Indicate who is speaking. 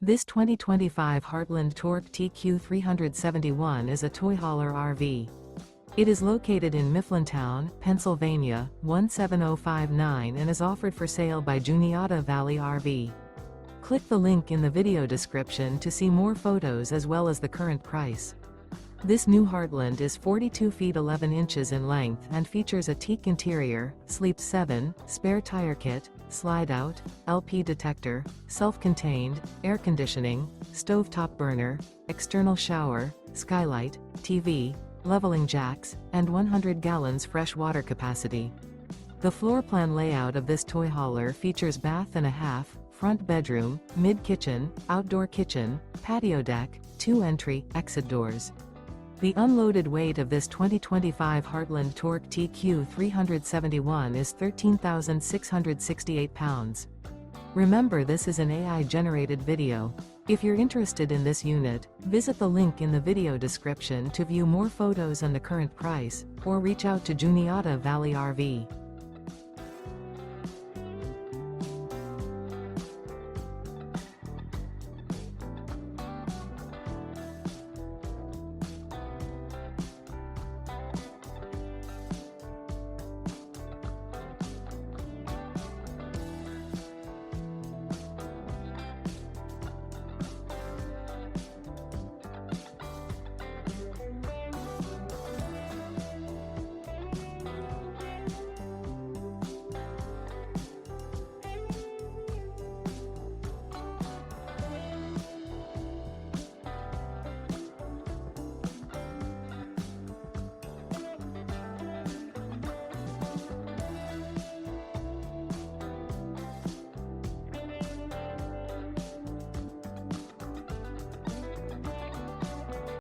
Speaker 1: This 2025 Heartland Torque TQ371 is a toy hauler RV. It is located in Mifflintown, Pennsylvania, 17059 and is offered for sale by Juniata Valley RV. Click the link in the video description to see more photos as well as the current price. This new Heartland is 42 feet 11 inches in length and features a teak interior, sleeps 7, spare tire kit, slide-out, LP detector, self-contained, air conditioning, stove-top burner, external shower, skylight, TV, leveling jacks, and 100 gallons fresh water capacity. The floor plan layout of this toy hauler features bath and a half, front bedroom, mid-kitchen, outdoor kitchen, patio deck, 2 entry/exit doors. The unloaded weight of this 2025 Heartland Torque TQ371 is 13,668 pounds. Remember, this is an AI-generated video. If you're interested in this unit, visit the link in the video description to view more photos and the current price, or reach out to Juniata Valley RV.